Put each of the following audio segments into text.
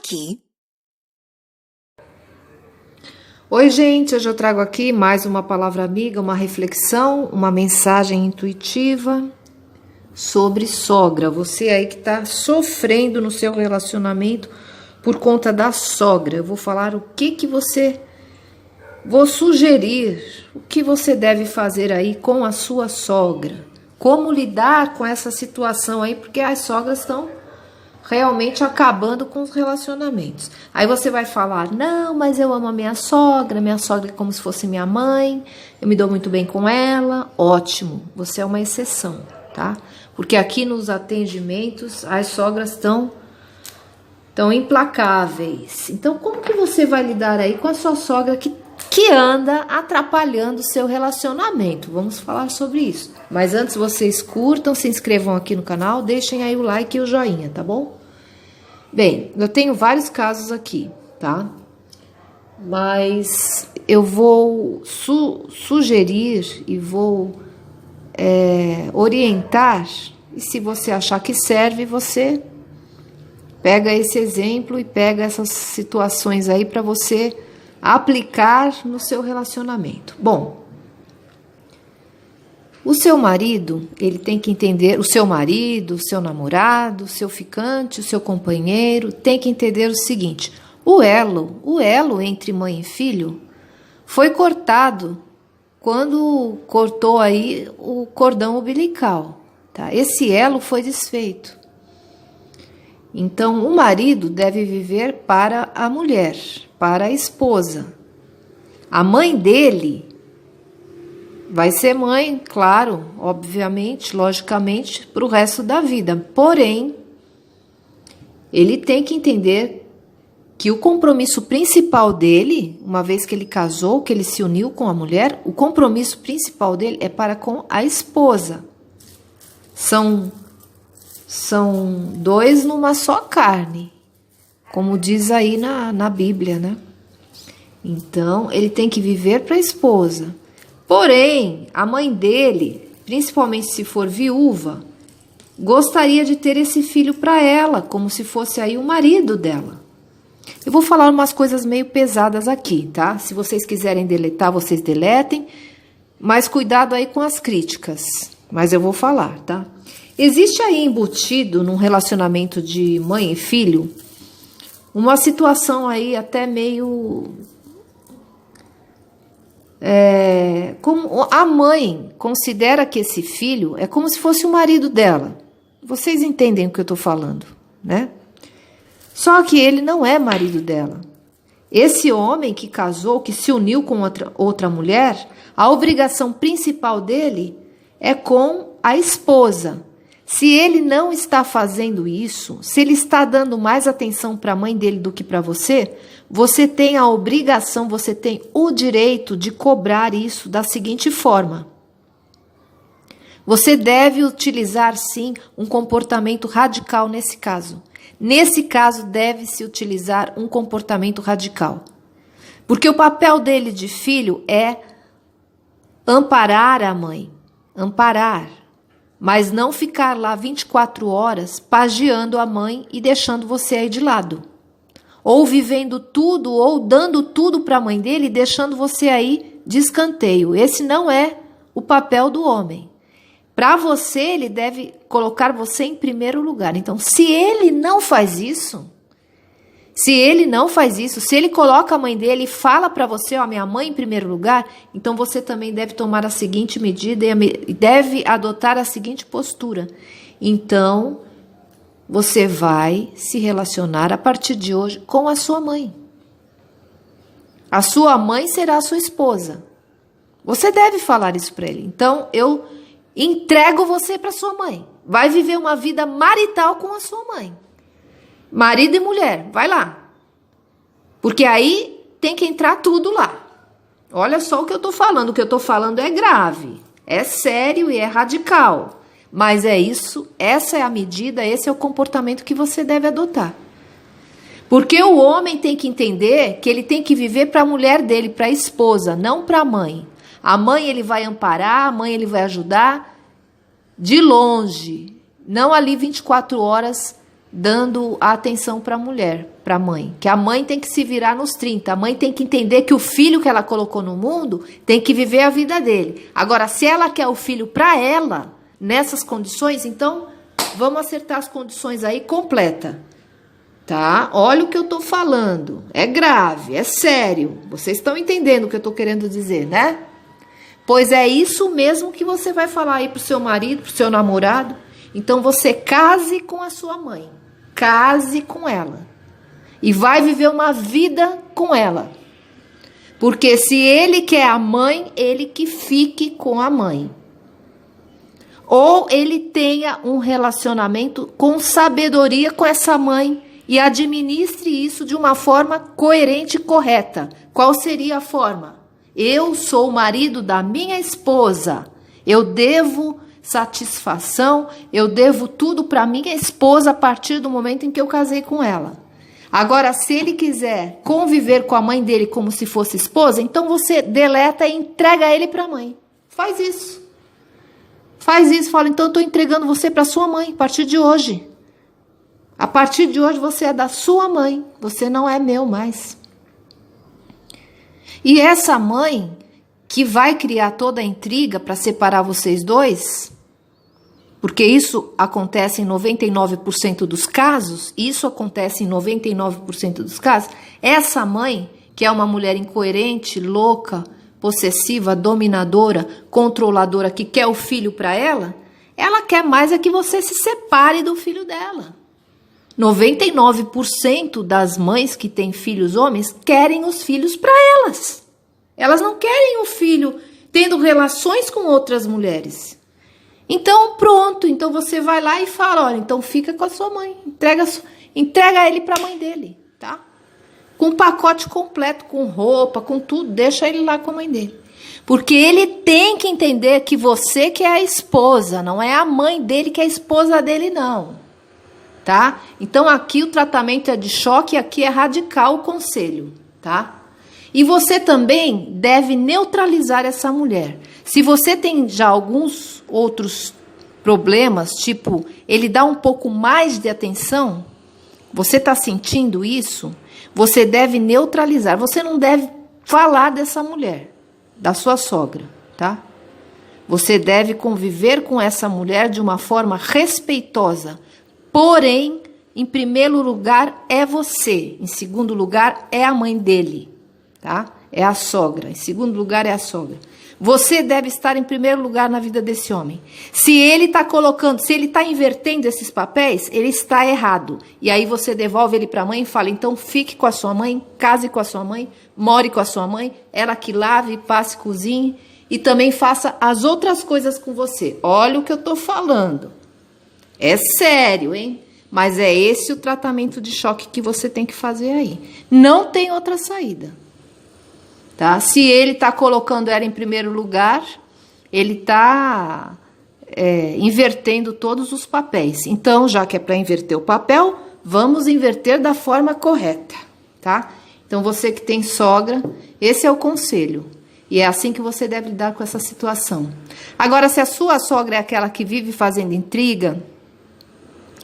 aqui. Oi, gente, hoje eu trago aqui mais uma palavra amiga, uma reflexão, uma mensagem intuitiva sobre sogra. Você aí que está sofrendo no seu relacionamento por conta da sogra. Eu vou falar vou sugerir o que você deve fazer aí com a sua sogra. Como lidar com essa situação aí, porque as sogras estão realmente acabando com os relacionamentos. Aí você vai falar, não, mas eu amo a minha sogra é como se fosse minha mãe, eu me dou muito bem com ela. Ótimo, você é uma exceção, tá? Porque aqui nos atendimentos as sogras estão implacáveis. Então, como que você vai lidar aí com a sua sogra que anda atrapalhando o seu relacionamento? Vamos falar sobre isso. Mas antes, vocês curtam, se inscrevam aqui no canal, deixem aí o like e o joinha, tá bom? Bem, eu tenho vários casos aqui, tá? Mas eu vou sugerir e vou orientar, e se você achar que serve, você pega esse exemplo e pega essas situações aí para você aplicar no seu relacionamento. Bom, o seu marido, ele tem que entender, o seu marido, o seu namorado, o seu ficante, o seu companheiro, tem que entender o seguinte: o elo entre mãe e filho foi cortado quando cortou aí o cordão umbilical, tá? Esse elo foi desfeito. Então, o marido deve viver para a mulher, para a esposa. A mãe dele vai ser mãe, claro, obviamente, logicamente, para o resto da vida. Porém, ele tem que entender que o compromisso principal dele, uma vez que ele casou, que ele se uniu com a mulher, o compromisso principal dele é para com a esposa. São dois numa só carne, como diz aí na Bíblia, né? Então, ele tem que viver para a esposa. Porém, a mãe dele, principalmente se for viúva, gostaria de ter esse filho para ela, como se fosse aí o marido dela. Eu vou falar umas coisas meio pesadas aqui, tá? Se vocês quiserem deletar, vocês deletem, mas cuidado aí com as críticas. Mas eu vou falar, tá? Existe aí embutido num relacionamento de mãe e filho uma situação aí até meio... como a mãe considera que esse filho é como se fosse o marido dela. Vocês entendem o que eu estou falando, né? Só que ele não é marido dela. Esse homem que casou, que se uniu com outra mulher, a obrigação principal dele é com a esposa. Se ele não está fazendo isso, se ele está dando mais atenção para a mãe dele do que para você, você tem a obrigação, você tem o direito de cobrar isso da seguinte forma. Você deve utilizar, sim, um comportamento radical nesse caso. Nesse caso, deve-se utilizar um comportamento radical. Porque o papel dele de filho é amparar a mãe, amparar. Mas não ficar lá 24 horas pagiando a mãe e deixando você aí de lado. Ou vivendo tudo, ou dando tudo para a mãe dele e deixando você aí de escanteio. Esse não é o papel do homem. Para você, ele deve colocar você em primeiro lugar. Então, se ele não faz isso, se ele coloca a mãe dele e fala para você, ó, minha mãe em primeiro lugar, então você também deve tomar a seguinte medida e deve adotar a seguinte postura. Então, você vai se relacionar a partir de hoje com a sua mãe. A sua mãe será a sua esposa. Você deve falar isso para ele. Então, eu entrego você para sua mãe. Vai viver uma vida marital com a sua mãe. Marido e mulher, vai lá. Porque aí tem que entrar tudo lá. Olha só o que eu tô falando. O que eu tô falando é grave, é sério e é radical. Mas é isso, essa é a medida, esse é o comportamento que você deve adotar. Porque o homem tem que entender que ele tem que viver para a mulher dele, para a esposa, não para a mãe. A mãe ele vai amparar, a mãe ele vai ajudar de longe. Não ali 24 horas dando a atenção para a mulher, para a mãe. Que a mãe tem que se virar nos 30. A mãe tem que entender que o filho que ela colocou no mundo tem que viver a vida dele. Agora, se ela quer o filho para ela, nessas condições, então vamos acertar as condições aí completa. Tá? Olha o que eu tô falando. É grave, é sério. Vocês estão entendendo o que eu tô querendo dizer, né? Pois é isso mesmo que você vai falar aí pro seu marido, pro seu namorado. Então você case com a sua mãe. Case com ela. E vai viver uma vida com ela. Porque se ele quer a mãe, ele que fique com a mãe. Ou ele tenha um relacionamento com sabedoria com essa mãe e administre isso de uma forma coerente e correta. Qual seria a forma? Eu sou o marido da minha esposa. Eu devo satisfação, eu devo tudo para minha esposa a partir do momento em que eu casei com ela. Agora, se ele quiser conviver com a mãe dele como se fosse esposa, então você deleta e entrega ele para a mãe. Faz isso. Faz isso, fala, então eu estou entregando você para sua mãe a partir de hoje. A partir de hoje você é da sua mãe, você não é meu mais. E essa mãe que vai criar toda a intriga para separar vocês dois, porque isso acontece em 99% dos casos, essa mãe, que é uma mulher incoerente, louca, possessiva, dominadora, controladora, que quer o filho para ela quer mais é que você se separe do filho dela. 99% das mães que têm filhos homens querem os filhos para elas. Elas não querem o filho tendo relações com outras mulheres. Então, pronto. Então, você vai lá e fala, olha, então fica com a sua mãe. Entrega ele para a mãe dele, tá? Com um pacote completo, com roupa, com tudo. Deixa ele lá com a mãe dele. Porque ele tem que entender que você que é a esposa, não é a mãe dele que é a esposa dele, não. Tá? Então, aqui o tratamento é de choque, aqui é radical o conselho, tá? E você também deve neutralizar essa mulher. Se você tem já alguns outros problemas, tipo, ele dá um pouco mais de atenção, você está sentindo isso, você deve neutralizar. Você não deve falar dessa mulher, da sua sogra, tá? Você deve conviver com essa mulher de uma forma respeitosa. Porém, em primeiro lugar é você, em segundo lugar é a mãe dele, tá? É a sogra, em segundo lugar é a sogra. Você deve estar em primeiro lugar na vida desse homem. Se ele está invertendo esses papéis, ele está errado. E aí você devolve ele para a mãe e fala, então fique com a sua mãe, case com a sua mãe, more com a sua mãe, ela que lave, passe, cozinhe e também faça as outras coisas com você. Olha o que eu estou falando. É sério, hein? Mas é esse o tratamento de choque que você tem que fazer aí. Não tem outra saída. Tá? Se ele está colocando ela em primeiro lugar, ele está invertendo todos os papéis. Então, já que é para inverter o papel, vamos inverter da forma correta. Tá? Então, você que tem sogra, esse é o conselho. E é assim que você deve lidar com essa situação. Agora, se a sua sogra é aquela que vive fazendo intriga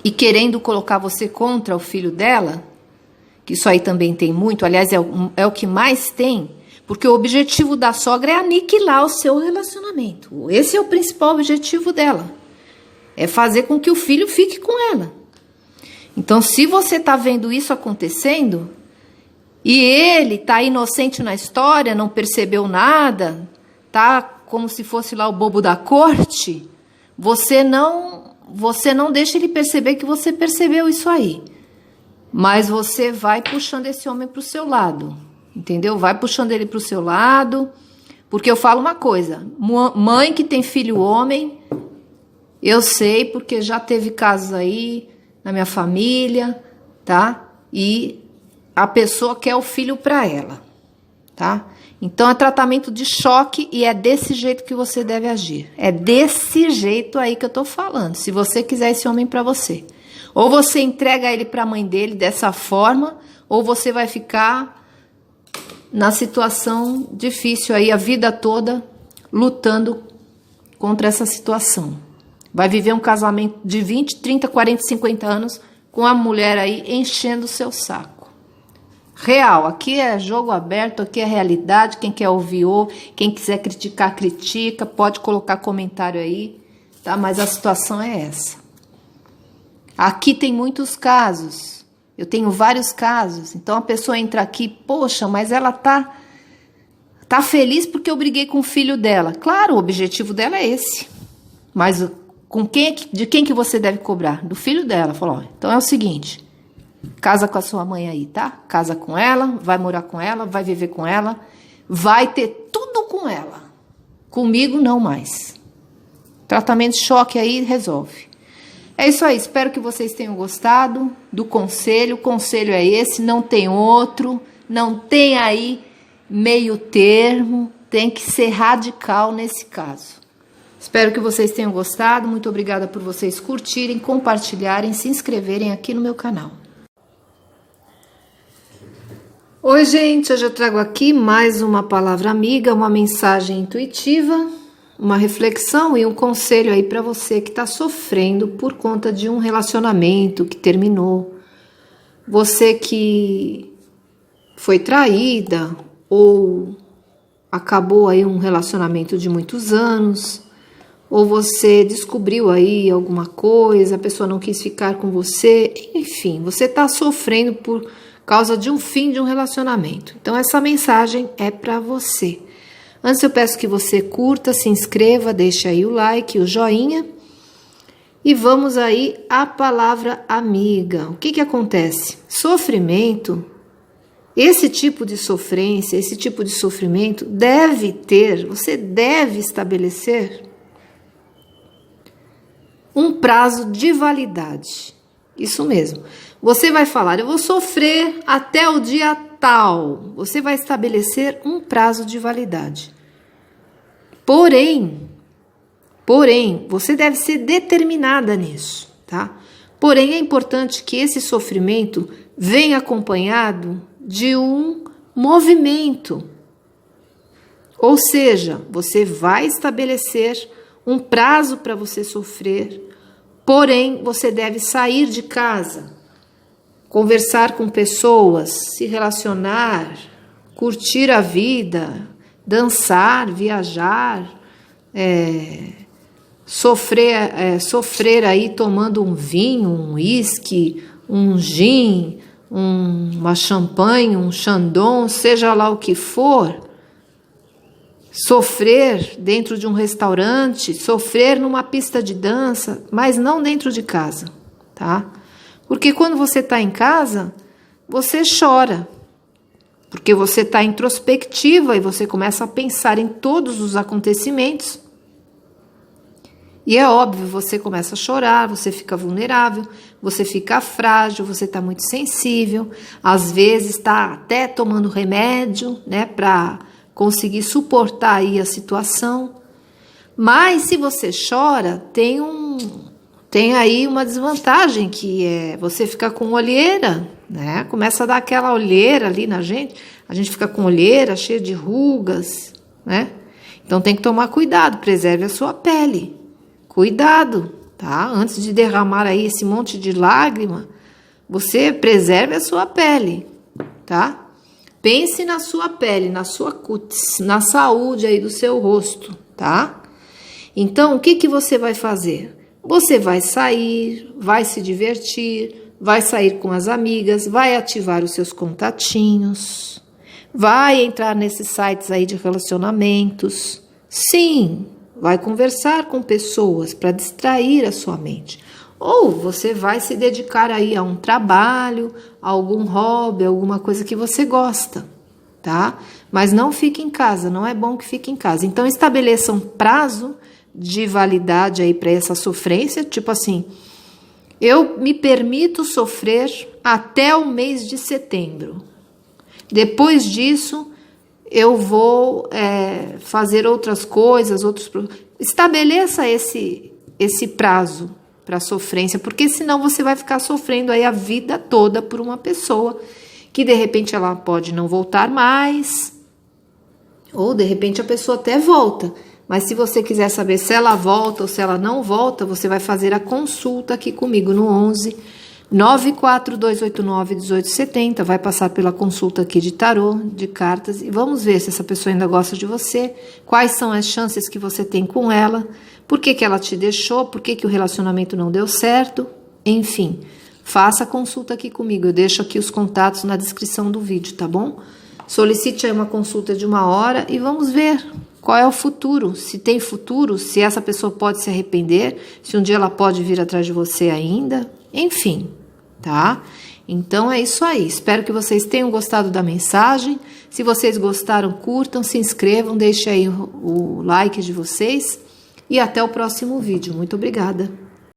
e querendo colocar você contra o filho dela, que isso aí também tem muito, aliás, é o que mais tem, porque o objetivo da sogra é aniquilar o seu relacionamento. Esse é o principal objetivo dela, é fazer com que o filho fique com ela. Então, se você está vendo isso acontecendo, e ele está inocente na história, não percebeu nada, tá como se fosse lá o bobo da corte, você não deixa ele perceber que você percebeu isso aí. Mas você vai puxando esse homem para o seu lado. Entendeu? Vai puxando ele para o seu lado. Porque eu falo uma coisa. Mãe que tem filho homem, eu sei porque já teve casos aí na minha família, tá? E a pessoa quer o filho para ela, tá? Então, é tratamento de choque e é desse jeito que você deve agir. É desse jeito aí que eu tô falando, se você quiser esse homem para você. Ou você entrega ele para a mãe dele dessa forma, ou você vai ficar na situação difícil aí a vida toda lutando contra essa situação. Vai viver um casamento de 20, 30, 40, 50 anos com a mulher aí enchendo o seu saco. Real, aqui é jogo aberto, aqui é realidade, quem quer ouvir, ouve, quem quiser criticar, critica, pode colocar comentário aí, tá? Mas a situação é essa. Aqui tem muitos casos, eu tenho vários casos, então a pessoa entra aqui, poxa, mas ela tá feliz porque eu briguei com o filho dela. Claro, o objetivo dela é esse, mas de quem que você deve cobrar? Do filho dela. Falou, ó, então é o seguinte, casa com a sua mãe aí, tá? Casa com ela, vai morar com ela, vai viver com ela, vai ter tudo com ela. Comigo não mais. Tratamento de choque aí resolve. É isso aí, espero que vocês tenham gostado do conselho. O conselho é esse, não tem outro, não tem aí meio termo, tem que ser radical nesse caso. Espero que vocês tenham gostado, muito obrigada por vocês curtirem, compartilharem, se inscreverem aqui no meu canal. Oi, gente, hoje eu trago aqui mais uma palavra amiga, uma mensagem intuitiva, uma reflexão e um conselho aí para você que está sofrendo por conta de um relacionamento que terminou, você que foi traída ou acabou aí um relacionamento de muitos anos, ou você descobriu aí alguma coisa, a pessoa não quis ficar com você, enfim, você está sofrendo por causa de um fim de um relacionamento. Então essa mensagem é para você. Antes eu peço que você curta, se inscreva, deixe aí o like, o joinha. E vamos aí à palavra amiga. O que acontece? Sofrimento, esse tipo de sofrência, esse tipo de sofrimento você deve estabelecer um prazo de validade. Isso mesmo. Você vai falar, eu vou sofrer até o dia tal. Você vai estabelecer um prazo de validade. Porém, você deve ser determinada nisso, tá? Porém, é importante que esse sofrimento venha acompanhado de um movimento. Ou seja, você vai estabelecer um prazo para você sofrer, porém, você deve sair de casa, conversar com pessoas, se relacionar, curtir a vida, dançar, viajar, sofrer aí tomando um vinho, um uísque, um gin, uma champanhe, um chandon, seja lá o que for, sofrer dentro de um restaurante, sofrer numa pista de dança, mas não dentro de casa, tá? Porque quando você está em casa, você chora, porque você está introspectiva e você começa a pensar em todos os acontecimentos. E é óbvio, você começa a chorar, você fica vulnerável, você fica frágil, você está muito sensível, às vezes está até tomando remédio, né, para conseguir suportar aí a situação. Mas se você chora, tem aí uma desvantagem, que é você ficar com olheira, né? Começa a dar aquela olheira ali na gente, a gente fica com olheira, cheia de rugas, né? Então tem que tomar cuidado, preserve a sua pele. Cuidado, tá? Antes de derramar aí esse monte de lágrima, você preserve a sua pele, tá? Pense na sua pele, na sua cutis, na saúde aí do seu rosto, tá? Então, o que você vai fazer? Você vai sair, vai se divertir, vai sair com as amigas, vai ativar os seus contatinhos, vai entrar nesses sites aí de relacionamentos. Sim, vai conversar com pessoas para distrair a sua mente. Ou você vai se dedicar aí a um trabalho, a algum hobby, alguma coisa que você gosta, tá? Mas não fique em casa, não é bom que fique em casa. Então estabeleça um prazo de validade aí para essa sofrência, tipo assim, eu me permito sofrer até o mês de setembro. Depois disso, eu vou fazer outras coisas, estabeleça esse prazo para sofrência, porque senão você vai ficar sofrendo aí a vida toda por uma pessoa que de repente ela pode não voltar mais, ou de repente a pessoa até volta, mas se você quiser saber se ela volta ou se ela não volta, você vai fazer a consulta aqui comigo no 11 942891870, vai passar pela consulta aqui de tarô, de cartas, e vamos ver se essa pessoa ainda gosta de você, quais são as chances que você tem com ela, por que que ela te deixou, por que que o relacionamento não deu certo, enfim, faça a consulta aqui comigo, eu deixo aqui os contatos na descrição do vídeo, tá bom? Solicite aí uma consulta de 1 hora e vamos ver qual é o futuro, se tem futuro, se essa pessoa pode se arrepender, se um dia ela pode vir atrás de você ainda, enfim, tá? Então é isso aí, espero que vocês tenham gostado da mensagem, se vocês gostaram, curtam, se inscrevam, deixem aí o like de vocês e até o próximo vídeo. Muito obrigada!